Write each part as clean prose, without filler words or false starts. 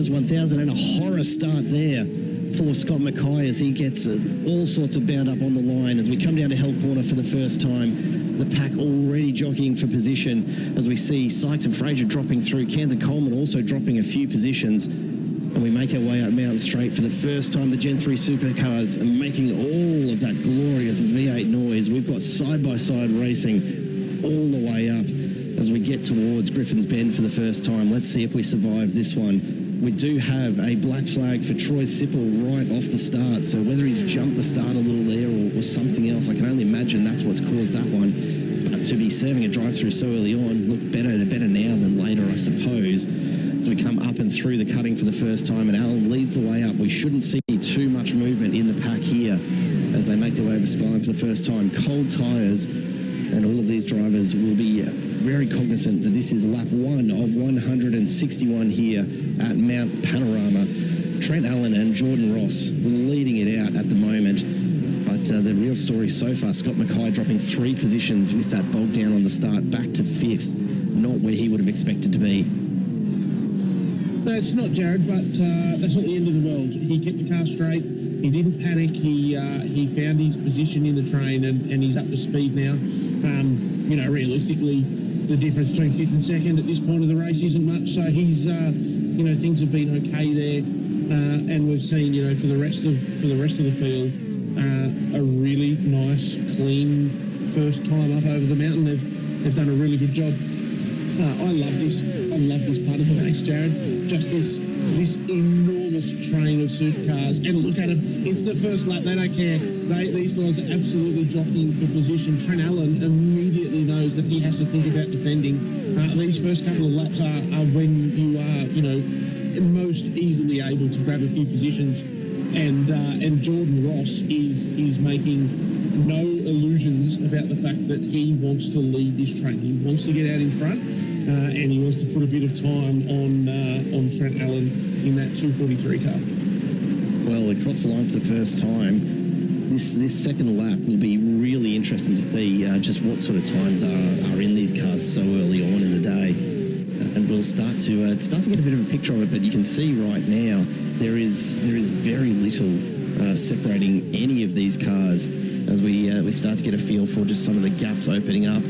Bathurst 1000, and a horror start there for Scott Mackay as he gets all sorts of bound up on the line. As we come down to Hell Corner for the first time, the pack already jockeying for position as we see Sykes and Fraser dropping through, Cairns and Coleman also dropping a few positions. And we make our way up Mountain Straight for the first time. The Gen 3 supercars are making all of that glorious V8 noise. We've got side-by-side racing all the way up as we get towards Griffin's Bend for the first time. Let's see if we survive this one. We do have a black flag for Troy Sipple right off the start. So whether he's jumped the start a little there or something else, I can only imagine that's what's caused that one. But to be serving a drive-through so early on, look better now than later, I suppose. As we come up and through the cutting for the first time, and Alan leads the way up. We shouldn't see too much movement in the pack here as they make their way over Skyline for the first time. Cold tyres, and all of these drivers will be very cognizant that this is lap 1 of 161 here at Mount Panorama. Trent Allen and Jordan Ross leading it out at the moment. But the real story so far, Scott Mackay dropping 3 positions with that bog down on the start, back to 5th, not where he would have expected to be. No, it's not, Jared, but that's not the end of the world. He kept the car straight. He didn't panic. He found his position in the train, and he's up to speed now. You know, realistically, the difference between 5th and 2nd at this point of the race isn't much. So he's, you know, things have been okay there, and we've seen, you know, for the rest of the field, a really nice, clean first time up over the mountain. They've done a really good job. I love this part of the race, Jared. Just this enormous train of supercars, and look at them. It's the first lap. They don't care. These guys are absolutely jockeying for position. Trent Allen immediately knows that he has to think about defending. These first couple of laps are when you are, you know, most easily able to grab a few positions. And Jordan Ross is making no illusions about the fact that he wants to lead this train. He wants to get out in front, and he wants to put a bit of time on Trent Allen in that 243 car. Well, across the line for the first time. This second lap will be really interesting to see just what sort of times are in these cars so early on in the day. And we'll start to get a bit of a picture of it, but you can see right now there is very little separating any of these cars as we start to get a feel for just some of the gaps opening up.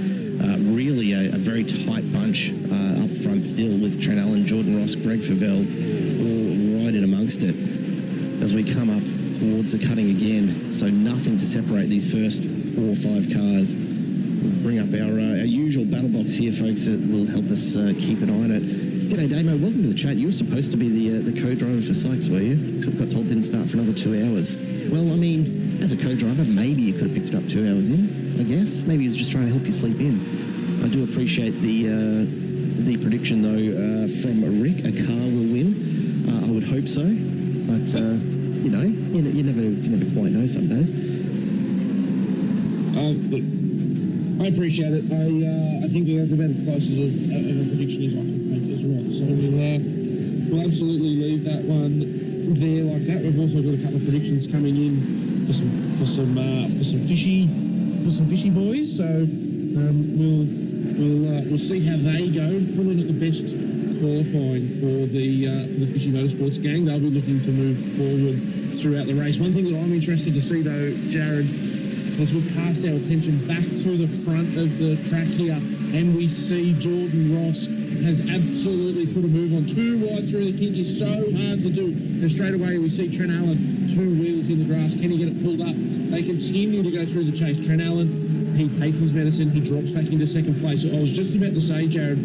Really a very tight bunch up front still, with Trent Allen, Jordan Ross, Greg Favell all right in amongst it as we come up towards the cutting again. So nothing to separate these first 4 or 5 cars. We'll bring up our usual battle box here, folks, that will help us keep an eye on it. G'day, Damo. Welcome to the chat. You were supposed to be the co-driver for Sykes, were you? So we got told didn't start for another 2 hours. Well, I mean, as a co-driver, maybe you could have picked it up 2 hours in, I guess. Maybe he was just trying to help you sleep in. I do appreciate the prediction, though, from Rick. A car will win. I would hope so. But, you know, you never quite know some days. I appreciate it. I think that's about as close as a prediction as I can make as well. So we'll absolutely leave that one there like that. We've also got a couple of predictions coming in for some fishy boys. So we'll see how they go. Probably not the best qualifying for the Fishy Motorsports gang. They'll be looking to move forward throughout the race. One thing that I'm interested to see, though, Jared, as we cast our attention back to the front of the track here, and we see Jordan Ross has absolutely put a move on. 2 wide through the kink is so hard to do. And straight away we see Trent Allen, 2 wheels in the grass. Can he get it pulled up? They continue to go through the chase. Trent Allen, he takes his medicine. He drops back into 2nd place. I was just about to say, Jared,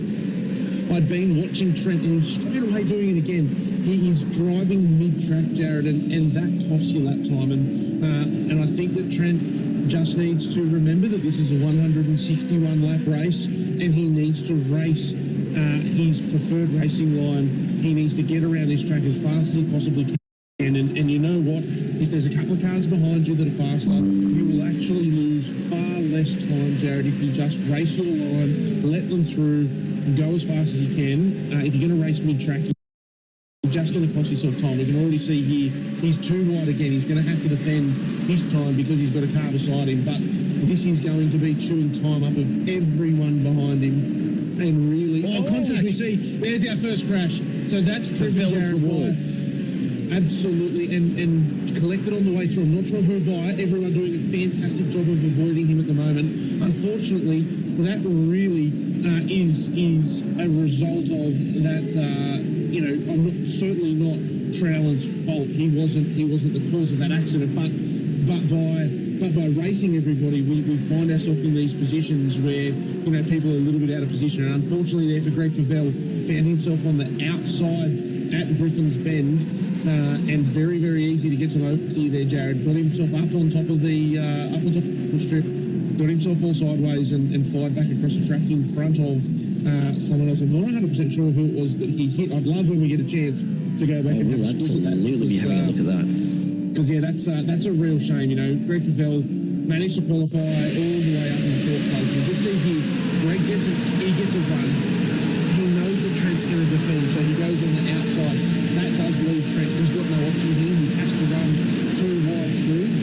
I'd been watching Trent, and he's straight away doing it again. He is driving mid-track, Jared, and that costs you lap time. And I think that Trent just needs to remember that this is a 161-lap race, and he needs to race his preferred racing line. He needs to get around this track as fast as he possibly can. And you know what? If there's a couple of cars behind you that are faster, you will actually lose far less time, Jared, if you just race your line, let them through, go as fast as you can. If you're going to race mid-track, you're just going to cost yourself time. We can already see here, he's too wide again. He's going to have to defend his time because he's got a car beside him. But this is going to be chewing time up of everyone behind him. And really, contact. As we see, there's our first crash. So that's fell into the wall. Absolutely, and collected on the way through. I'm not sure who by. Everyone doing a fantastic job of avoiding him at the moment. Unfortunately, that really is a result of that. I'm certainly not Trowell's fault. He wasn't the cause of that accident. But by racing everybody, we find ourselves in these positions where people are a little bit out of position. And unfortunately, there for Greg Favell, found himself on the outside at Griffin's Bend, and very, very easy to get some oversteer there, Jared. Got himself up on top of the strip, got himself all sideways and fired back across the track in front of someone else. I'm not 100% sure who it was that he hit. I'd love when we get a chance to go back and have a squint at that. Absolutely be having a look at that. Because that's a real shame. Greg Favell managed to qualify all the way up in the fourth place. We just see here, Greg gets a run. He knows that Trent's going to defend, so he goes on the outside. That does leave Trent. He's got no option here. He has to run too wide through.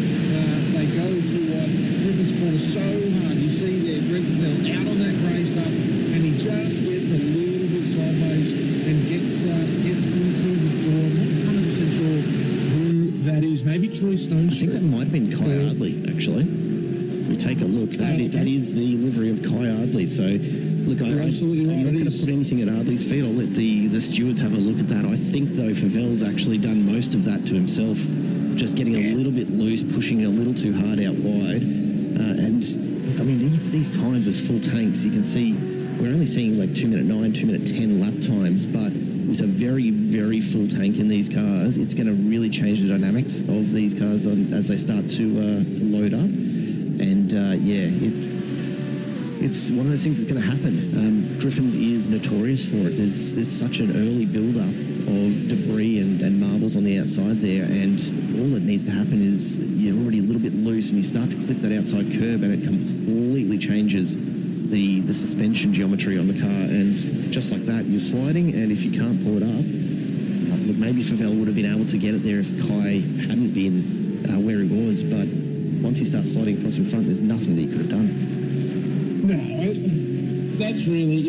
They go too wide. Griffin's corner so hard. You see there, Greg Favell out on that grey stuff, and he just gets a little bit sideways and gets into the door. I'm not 100% sure who that is. Maybe Troy Stone. I think that might have been Kai Ardley, actually. We take a look. That is the livery of Kai Ardley. So, look, You're absolutely right. I'm not going to put anything at Ardley's feet. I'll let the stewards have a look at that. I think, though, Favell's actually done most of that to himself, just getting a little bit loose, pushing a little too hard out wide. And, look, I mean, these times with full tanks, you can see we're only seeing like 2:09, 2:10 lap times, but with a very, very full tank in these cars, it's going to really change the dynamics of these cars as they start to load up. And it's one of those things that's going to happen. Griffin's is notorious for it. There's such an early build-up of debris and marbles on the outside there, and all that needs to happen is you're already a little bit loose and you start to clip that outside curb, and it completely changes the suspension geometry on the car, and just like that, you're sliding, and if you can't pull it up, look, maybe Favell would have been able to get it there if Kai hadn't been where he was, but once he starts sliding across in front, there's nothing that he could have done. No, that's really,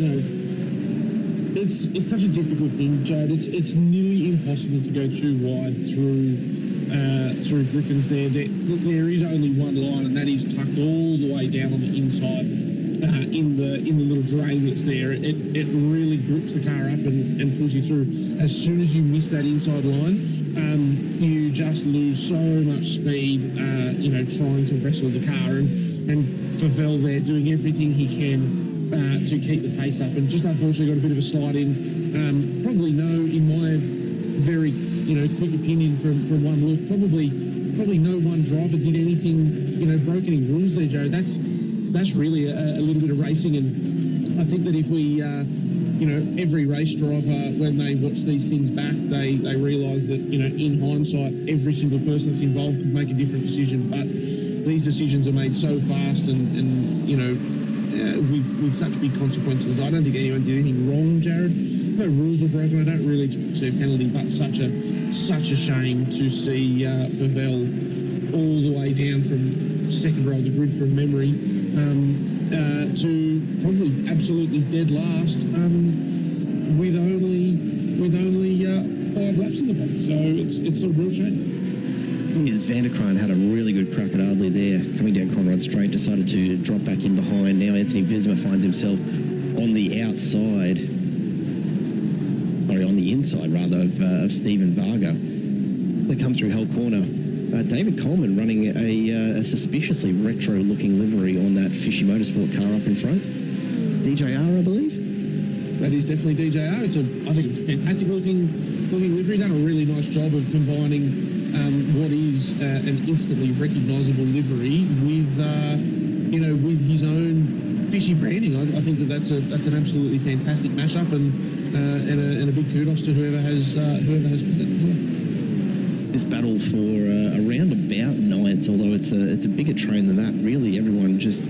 it's such a difficult thing, Jared. It's nearly impossible to go too wide through Griffin's there. There is only one line, and that is tucked all the way down on the inside. In the little drain that's there, it really grips the car up and pulls you through. As soon as you miss that inside line, you just lose so much speed, trying to wrestle the car, and Favell there doing everything he can to keep the pace up, and just unfortunately got a bit of a slide in. Probably in my very quick opinion from one look, probably no one driver did anything, broke any rules there, Joe. That's really a little bit of racing, and I think that if we, every race driver, when they watch these things back, they realise that, in hindsight, every single person that's involved could make a different decision, but these decisions are made so fast and with such big consequences. I don't think anyone did anything wrong, Jared. No rules were broken. I don't really expect to see a penalty, but such a shame to see Favell all the way down from second row of the grid from memory to probably absolutely dead last with only 5 laps in the bank. So it's a real shame. Yes, Vanderkraan had a really good crack at Ardley there, coming down Conrad Straight, decided to drop back in behind. Now Anthony Visma finds himself on the inside of Stephen Varga. They come through Hell Corner. David Coleman running a suspiciously retro-looking livery on that Fishy Motorsport car up in front. DJR, I believe. That is definitely DJR. I think it's a fantastic looking livery. Done a really nice job of combining what is an instantly recognisable livery with his own fishy branding. I think that's an absolutely fantastic mashup, and a big kudos to whoever has put that together. This battle for around about 9th, although it's a bigger train than that. Really, everyone just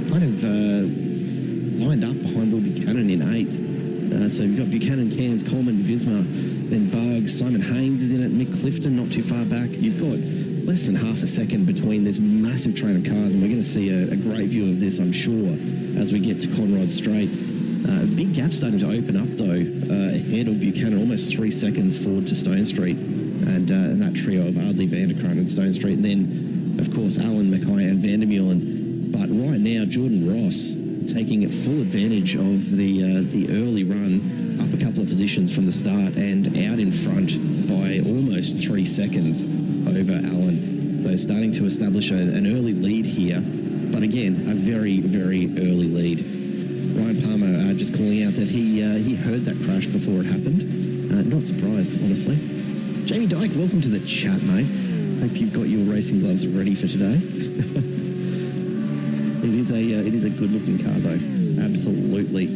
kind of lined up behind Will Buchanan in 8th. So you've got Buchanan, Cairns, Coleman, Visma, then Vargs, Simon Haynes is in it, Mick Clifton not too far back. You've got less than half a second between this massive train of cars, and we're going to see a great view of this, I'm sure, as we get to Conrod Straight. Big gap starting to open up, though, ahead of Buchanan, almost 3 seconds forward to Stone Street. And that trio of Ardley, Vanderkruin and Stone Street. And then, of course, Allen, Mackay and Vandermeulen. But right now, Jordan Ross taking full advantage of the early run, up a couple of positions from the start and out in front by almost 3 seconds over Allen. So starting to establish an early lead here. But again, a very, very early lead. Ryan Palmer just calling out that he heard that crash before it happened. Not surprised, honestly. Jamie Dyke, welcome to the chat, mate. Hope you've got your racing gloves ready for today. It is a good-looking car, though. Absolutely.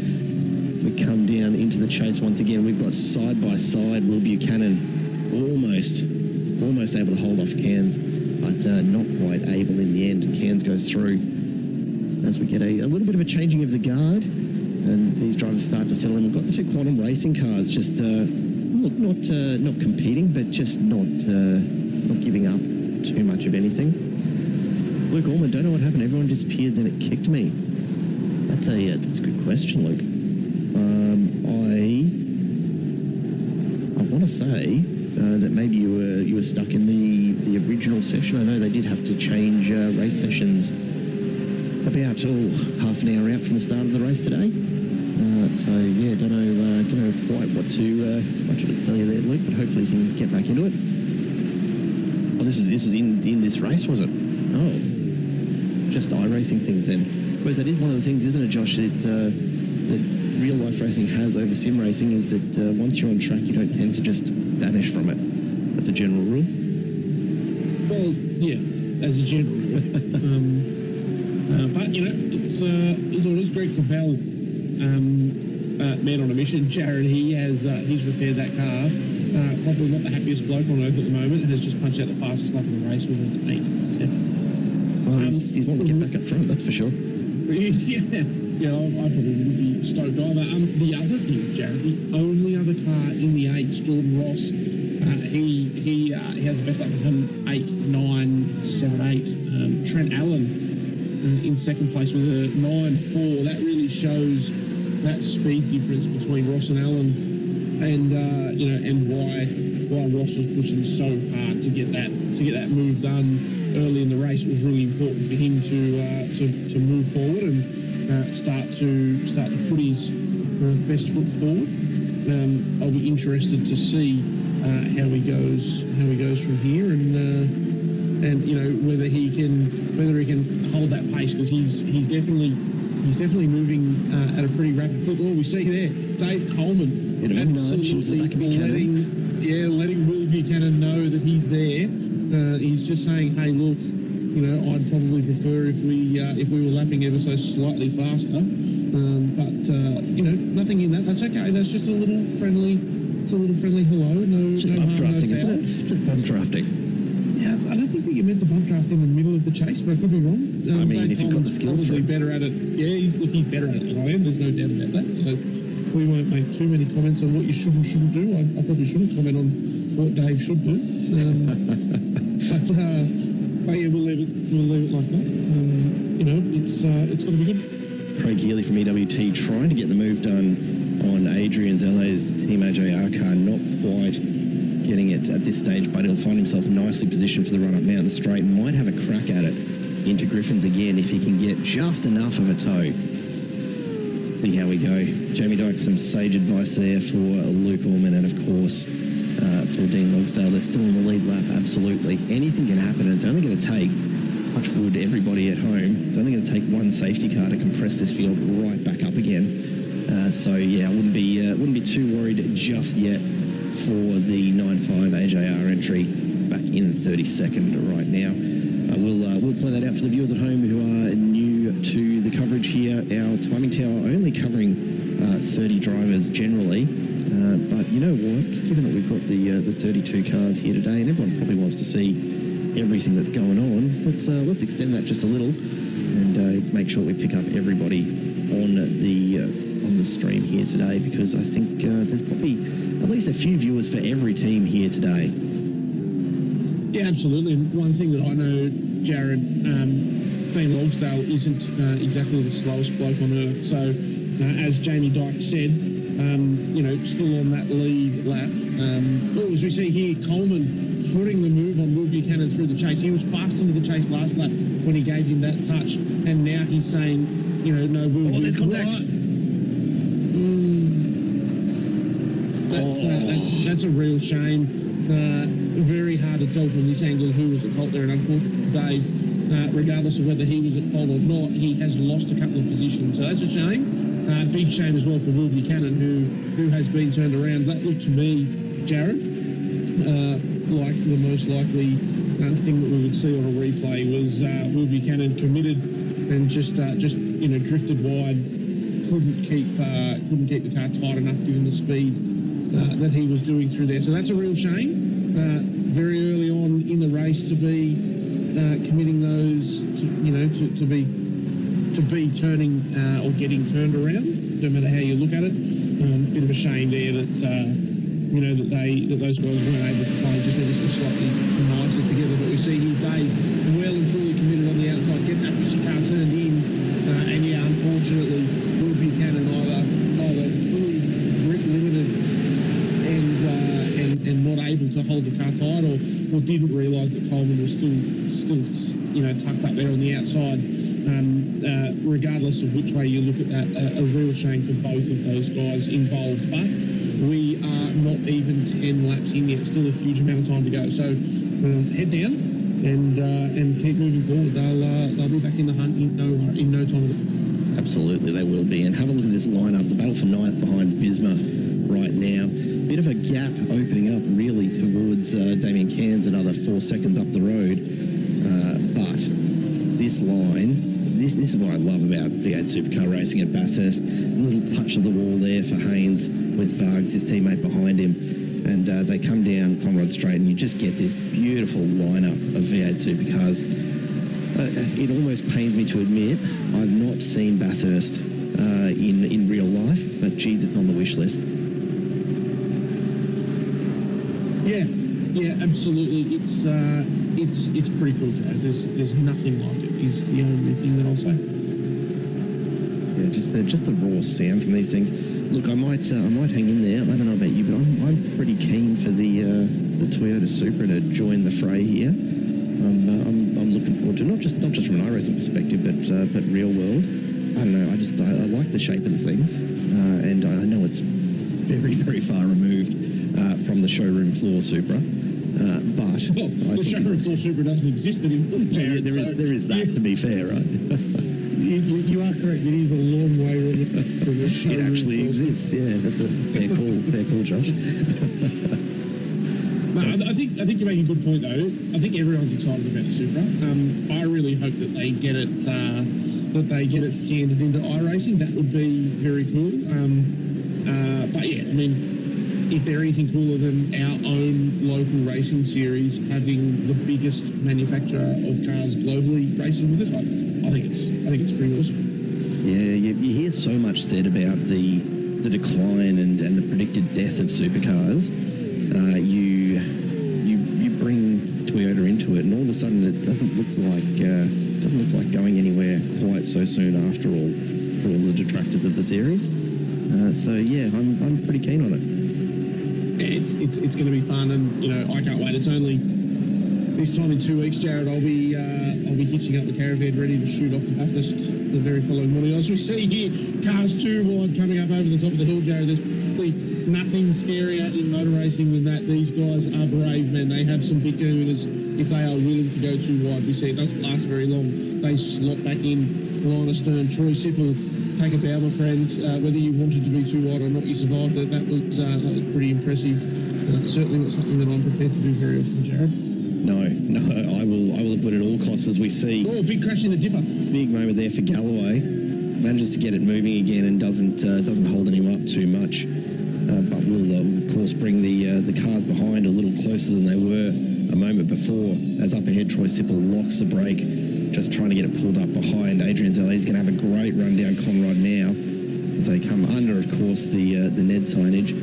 As we come down into the chase once again, we've got side-by-side Will Buchanan almost able to hold off Cairns, but not quite able in the end, and Cairns goes through as we get a little bit of a changing of the guard, and these drivers start to settle in. We've got the two Quantum racing cars just not competing, but just not giving up too much of anything. Luke Allman, don't know what happened. Everyone disappeared, then it kicked me. That's a good question, Luke. I want to say that maybe you were stuck in the original session. I know they did have to change race sessions about half an hour out from the start of the race today. So yeah, don't know quite what to tell you there, Luke. But hopefully you can get back into it. Oh, this was in this race, was it? Oh, just iracing things then. I suppose that is one of the things, isn't it, Josh? That real life racing has over sim racing is that once you're on track, you don't tend to just vanish from it. That's a general rule. Well, yeah, as a general rule. But you know, it's always Greg Favell, man on a mission. Jared, he's repaired that car. Probably not the happiest bloke on earth at the moment. Has just punched out the fastest lap of the race with an 8.7. Well, he's wanting to get back up front, that's for sure. Yeah, I probably wouldn't be stoked either. The other thing, Jared, the only other car in the 8s, Jordan Ross, he has the best lap of an 8.978. Trent Allen in second place with a 9.4. That really shows that speed difference between Ross and Allen, and why Ross was pushing so hard to get that move done early in the race. It was really important for him to move forward and start to put his best foot forward. I'll be interested to see how he goes from here, and you know whether he can hold that pace, because he's definitely moving at a pretty rapid clip. Oh, we see there Dave Coleman absolutely letting Will Buchanan know that he's there. He's just saying, hey, look, you know, I'd probably prefer if we were lapping ever so slightly faster. But you know, nothing in that. That's okay. That's just a little friendly hello. No, it's just bump drafting, isn't it? Just bump drafting. Yeah, I don't think that you're meant to bump draft in the middle of the chase, but I could be wrong. I mean, Dave if you've got the skills for it. Better at it. Yeah, he's better at it than I am. There's no doubt about that. So we won't make too many comments on what you should and shouldn't do. I probably shouldn't comment on what Dave should do. But yeah, we'll leave it like that. You know, it's going to be good. Craig Healy from EWT trying to get the move done on Adrian's LA's Team AJR car, not quite getting it at this stage, but he'll find himself nicely positioned for the run up Mountain Straight. Might have a crack at it into Griffin's again if he can get just enough of a toe. See how we go. Jamie Dyke, some sage advice there for Luke Allman, and of course for Dean Logsdale. They're still in the lead lap, absolutely. Anything can happen, and it's only going to take, touch wood, everybody at home, it's only going to take one safety car to compress this field right back up again. So yeah, I wouldn't be too worried just yet for the 9.5 AJR entry back in 32nd right now. We'll play that out for the viewers at home who are new to the coverage here. Our timing tower only covering 30 drivers generally, but you know what? Given that we've got the 32 cars here today, and everyone probably wants to see everything that's going on, let's extend that just a little and make sure we pick up everybody on the stream here today, because I think there's probably at least a few viewers for every team here today. Yeah, absolutely. And one thing that I know, Jared, Dean Logsdale isn't exactly the slowest bloke on earth, so as Jamie Dyke said, still on that lead lap. As we see here, Coleman putting the move on Will Buchanan through the chase. He was fast into the chase last lap when he gave him that touch, and now he's saying, no, Will. There's contact. That's a real shame. Very hard to tell from this angle who was at fault there, and unfortunately, Dave, regardless of whether he was at fault or not, he has lost a couple of positions, so that's a shame. Big shame as well for Will Buchanan, who has been turned around. That looked to me, Jared, like the most likely thing that we would see on a replay was Will Buchanan committed and just drifted wide, couldn't keep the car tight enough given the speed that he was doing through there. So that's a real shame. Very early on in the race to be committing those, to be turning or getting turned around, no matter how you look at it. Bit of a shame there that that those guys weren't able to play just ever so slightly nicer together. But we see here Dave well and truly committed on the outside, gets that fishy car turned in, and unfortunately Will Buchanan either fully grip limited and not able to hold the car tight, or didn't realise that Coleman was still tucked up there on the outside. Regardless of which way you look at that, a real shame for both of those guys involved. But we are not even 10 laps in yet, still a huge amount of time to go. So head down and keep moving forward. They'll be back in the hunt in no time. Absolutely, they will be. And have a look at this lineup. The battle for ninth behind Bisma right now. Bit of a gap opening up really towards Damien Cairns, another 4 seconds up the road. But this line, this is what I love about V8 Supercar racing at Bathurst. A little touch of the wall there for Haynes with Vargs, his teammate behind him. And they come down Conrod Straight and you just get this beautiful lineup of V8 Supercars. It almost pains me to admit I've not seen Bathurst in real life, but geez, it's on the wish list. Yeah, absolutely. It's pretty cool, Joe. There's nothing like it. Is the only thing that I'll say. Yeah, just the raw sound from these things. Look, I might hang in there. I don't know about you, but I'm pretty keen for the Toyota Supra to join the fray here. I'm looking forward to not just from an iRacing perspective, but real world. I don't know. I like the shape of the things, and I know it's very, very far removed from the showroom floor Supra. But the showroom floor Supra doesn't exist anymore. There is that, to be fair, right? You are correct. It is a long way from the showroom. It actually exists. Yeah, that's a fair call, Josh. No, I think you're making a good point though. I think everyone's excited about the Supra. I really hope that they get it scanned into iRacing. That would be very cool. But yeah, I mean, is there anything cooler than our own local racing series having the biggest manufacturer of cars globally racing with us? I think it's pretty awesome. Yeah, you hear so much said about the decline and the predicted death of supercars. You bring Toyota into it, and all of a sudden it doesn't look like going anywhere quite so soon after all for all the detractors of the series. So yeah, I'm pretty keen on it. It's going to be fun, and I can't wait. It's only this time in 2 weeks, Jared. I'll be hitching up the caravan ready to shoot off to Bathurst the very following morning. As we see here, cars too wide coming up over the top of the hill, Jared. There's probably nothing scarier in motor racing than that. These guys are brave, man. They have some big kahunas if they are willing to go too wide. We see it doesn't last very long. They slot back in, line astern. Troy Sipple, take a bow, my friend. Whether you wanted to be too wide or not, you survived it. That was pretty impressive. Certainly not something that I'm prepared to do very often, Jared. No, I will put at all costs, as we see. Oh, big crash in the dipper. Big moment there for Galloway. Manages to get it moving again and doesn't hold anyone up too much. But will of course bring the cars behind a little closer than they were a moment before. As up ahead, Troy Sipple locks the brake, just trying to get it pulled up behind. Adrian Zelle is going to have a great run down Conrod now as they come under, of course, the Ned signage.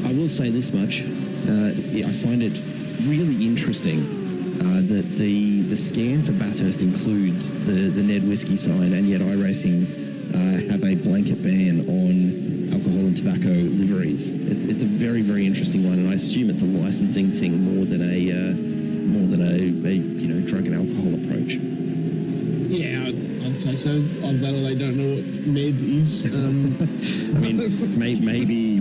I will say this much: I find it really interesting that the scan for Bathurst includes the Ned Whiskey sign, and yet iRacing have a blanket ban on alcohol and tobacco liveries. It's a very, very interesting one, and I assume it's a licensing thing more than a drug and alcohol approach. Yeah, I'd say so. Although they don't know what Ned is. I mean,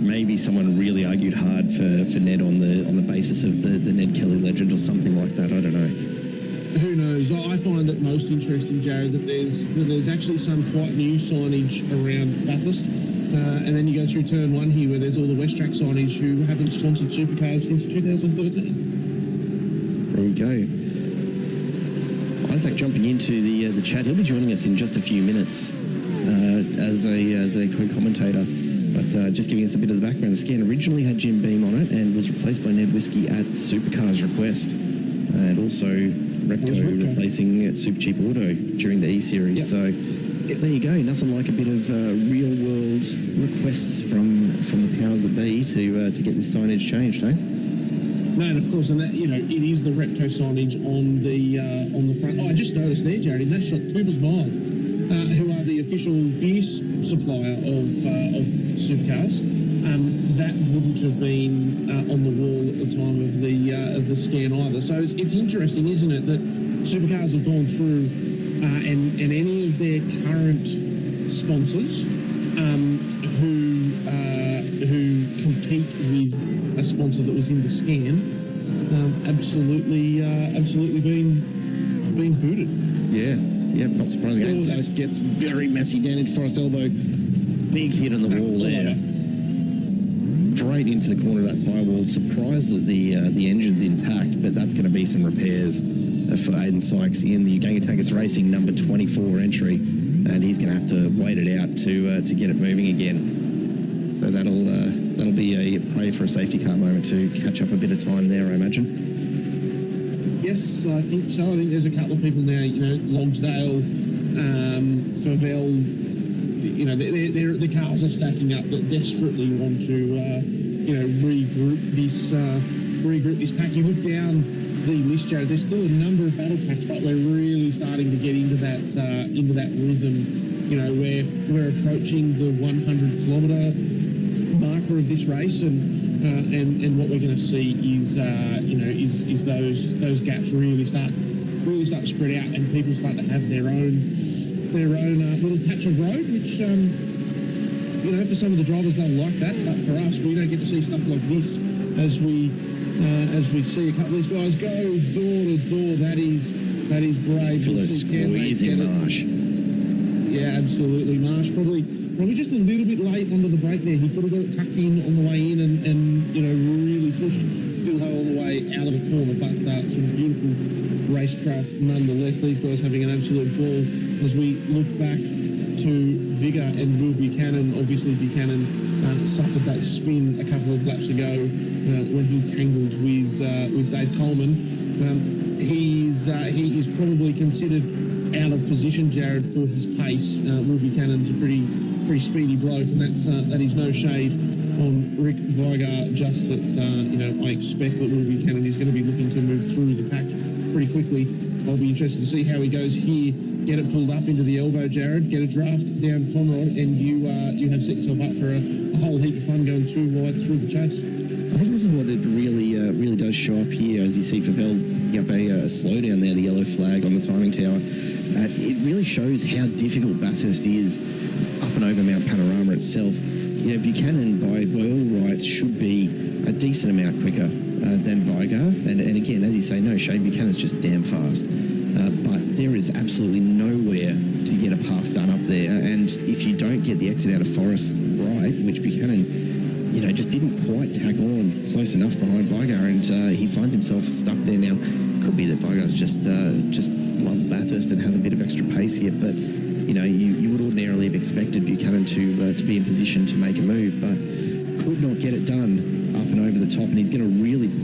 maybe someone really argued hard for Ned on the basis of the Ned Kelly legend or something like that. I don't know. Who knows? I find it most interesting, Jared, that there's actually some quite new signage around Bathurst. And then you go through turn one here where there's all the West Track signage who haven't sponsored supercars since 2013. There you go. Isaac jumping into the chat. He'll be joining us in just a few minutes as a co-commentator. But just giving us a bit of the background, the scan originally had Jim Beam on it and was replaced by Ned Whiskey at Supercars' request. And also Repco replacing Super Cheap Auto during the E-Series. Yep. So there you go. Nothing like a bit of real-world requests from the powers that be to get this signage changed, eh? No, and of course, and that it is the Repco signage on the front. Oh, I just noticed there, Jared, in that shot, Cooper's Mild, who are the official beer supplier of supercars. That wouldn't have been on the wall at the time of the scan either. So it's interesting, isn't it, that supercars have gone through and any of their current sponsors who compete with a sponsor that was in the scan, absolutely being booted. Yeah, not surprising. And so it gets very messy down into Forest Elbow. Big hit on the wall there. Straight into the corner of that tyre wall. Surprised that the engine's intact, but that's going to be some repairs for Aidan Sykes in the Gangatangus Racing number 24 entry, and he's going to have to wait it out to get it moving again. So that'll be a pray for a safety car moment to catch up a bit of time there, I imagine. Yes, I think so. I think there's a couple of people now, Logsdale, Favell, the cars are stacking up that desperately want to, regroup this pack. You look down the list, Jared, there's still a number of battle packs, but we're really starting to get into that rhythm, where we're approaching the 100-kilometre marker of this race, and what we're going to see is those gaps really start to spread out, and people start to have their own little patch of road, which for some of the drivers they'll like that, but for us we don't get to see stuff like this as we see a couple of these guys go door to door. That is brave. Squeezing Marsh. Yeah, absolutely. Marsh probably just a little bit late onto the brake there. He could have got it tucked in on the way in and really pushed Phil Ho all the way out of the corner. But some beautiful racecraft nonetheless. These guys having an absolute ball as we look back to Vigor and Will Buchanan. Obviously, Buchanan suffered that spin a couple of laps ago when he tangled with Dave Coleman. He is probably considered out of position, Jared, for his pace. Will Buchanan's a pretty speedy bloke, and that is no shade on Rick Vigar. Just that I expect that Will Buchanan is going to be looking to move through the pack pretty quickly. I'll be interested to see how he goes here. Get it pulled up into the elbow, Jared. Get a draft down Conrod, and you have set yourself up for a whole heap of fun going too wide through the chase. I think this is what it really does show up here, as you see Favell picking up a slowdown there, the yellow flag on the timing tower. It really shows how difficult Bathurst is up and over Mount Panorama itself. Buchanan, by all rights, should be a decent amount quicker than Vigar. And again, as you say, no shade, Buchanan's just damn fast. But there is absolutely nowhere to get a pass done up there. And if you don't get the exit out of Forest right, which Buchanan just didn't quite tack on close enough behind Vigar, and he finds himself stuck there now. Could be that Vigar's just loves Bathurst and has a bit of extra pace here, but you would ordinarily have expected Buchanan to be in position to make a move, but could not get it done up and over the top, and he's going to really push